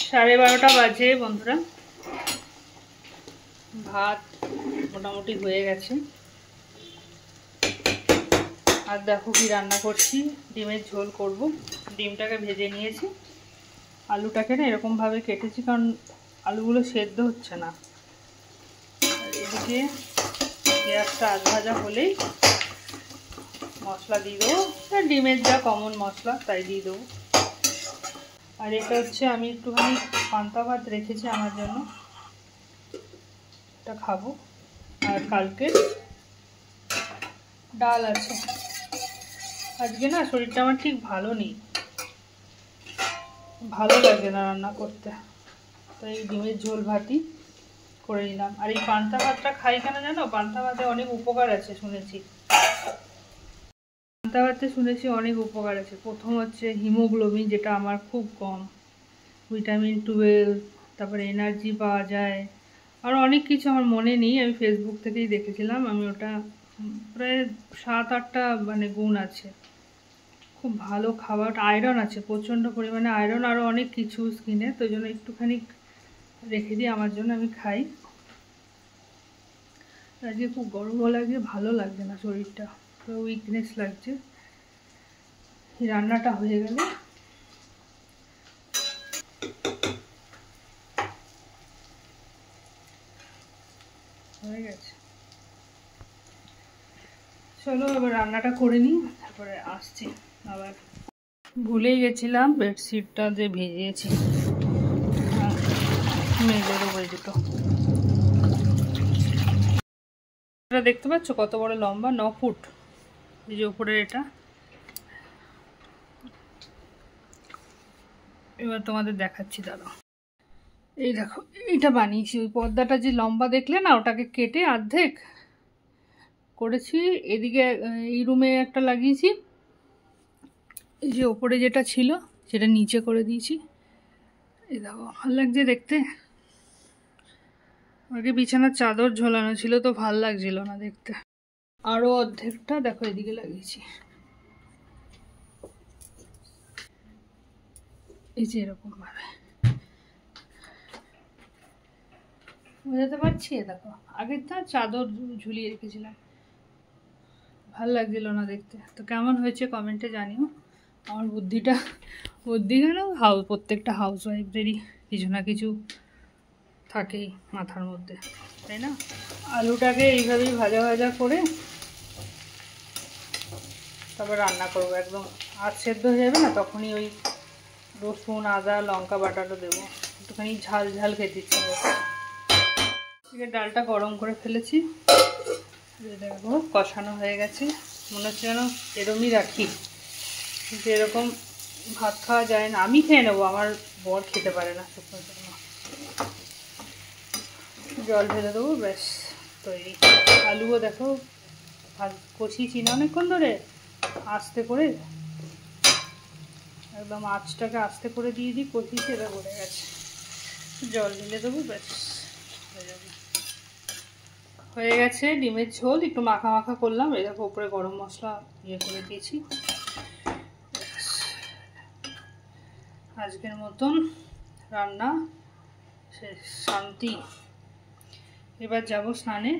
12:30 বাজে বন্ধুরা। ভাত মোটামুটি হয়ে গেছে। আর দেখো কি রান্না করছি, ডিমের ঝোল করব। ডিমটাকে ভেজে নিয়েছি, আলুটাকে না এরকমভাবে কেটেছি কারণ আলুগুলো সেদ্ধ হচ্ছে না। এদিকে পেঁয়াজটা আধ ভাজা হলেই মশলা দিয়ে দেবো, ডিমের যা কমন মশলা তাই দিয়ে দেবো। আর এটা হচ্ছে আমি একটুখানি পান্তা ভাত রেখেছি আমার জন্য, এটা খাবো। আর কালকে ডাল আছে। আজকে না শরীরটা আমার ঠিক ভালো নেই, ভালো লাগে না রান্না করতে, তাই ডিমের ঝোল ভাতই করে নিলাম। আর এই পান্তা ভাতটা খাই কেন জানো? পান্তা ভাতে অনেক উপকার আছে শুনেছি। পান্তা ভাতে শুনেছি অনেক উপকার আছে। প্রথম হচ্ছে হিমোগ্লোবিন, যেটা আমার খুব কম, ভিটামিন 12, তারপরে এনার্জি পাওয়া যায়। আর অনেক কিছু আমার মনে নেই, আমি ফেসবুক থেকেই দেখেছিলাম। আমি ওটা প্রায় 7-8টা মানে গুণ আছে, খুব ভালো খাবার। আয়রন আছে প্রচণ্ড পরিমাণে, আয়রন আরও অনেক কিছু স্কিনে, তো জন্য একটুখানি রেখে দিই আমার জন্য, আমি খাই। আজকে খুব গরমও লাগছে, ভালো লাগছে না শরীরটা, পুরো উইকনেস লাগছে। রান্নাটা হয়ে গেলে হয়ে গেছে, চলো এবার রান্নাটা করে নিই, তারপরে আসছি। আবার ভুলেই গেছিলাম বেডশিটটা যে ভিজিয়েছি, মেলে দেবো এই দুটো। এটা দেখতে পাচ্ছ কত বড় লম্বা, 9 ফুট। এই যে উপরের এটা, এবার তোমাদের দেখাচ্ছি দাঁড়াও। এই দেখো এইটা বানিয়েছি, ওই পর্দাটা যে লম্বা দেখলে না, ওটাকে কেটে অর্ধেক করেছি। এদিকে এই রুমে একটা লাগিয়েছি, এই যে ওপরে যেটা ছিল সেটা নিচে করে দিয়েছি। এই দেখো ভালো লাগছে দেখতে। আগে বিছানার চাদর ঝোলানো ছিল তো ভাল লাগছিল না দেখতে। আরও অর্ধেকটা দেখো এদিকে লাগিয়েছি, এই যে এরকম ভাবে। বুঝতে পারছি? দেখো আগেরটা চাদর ঝুলিয়ে রেখেছিলাম, ভাল লাগছিল না দেখতে। তো কেমন হয়েছে কমেন্টে জানিও। আমার বুদ্ধি কেন, প্রত্যেকটা হাউস ওয়াইফদেরই কিছু না কিছু থাকেই মাথার মধ্যে, তাই না? আলুটাকে এইভাবেই ভাজা ভাজা করে তারপর রান্না করবো। একদম আধ সেদ্ধ হয়ে যাবে না, তখনই ওই রসুন আদা লঙ্কা বাটাটা দেবো। একটুখানি ঝাল ঝাল খেতে ইচ্ছে হবে। ডালটা গরম করে ফেলেছি, দেখো কষানো হয়ে গেছে। মনে হচ্ছে যেন এরমই রাখি, কিন্তু এরকম ভাত খাওয়া যায় না। আমি খেয়ে নেবো, আমার বর খেতে পারে না শুকনো জন্য। জল ঢেলে দেবো, ব্যাস তৈরি। আলুও দেখো কষিয়েছি না অনেকক্ষণ ধরে, আস্তে করে একদম আঁচটাকে আস্তে করে দিয়ে দিই, কষিয়েছি, এটা গলে গেছে। জল ঢেলে দেবো, ব্যাস হয়ে যাবে। হয়ে গেছে ডিমের ঝোল, একটু মাখা মাখা করলাম। এই দেখো উপরে গরম মশলা ইয়ে করে দিয়েছি। আজকের মতন রান্না শেষ, শান্তি। এবার যাব স্নানে।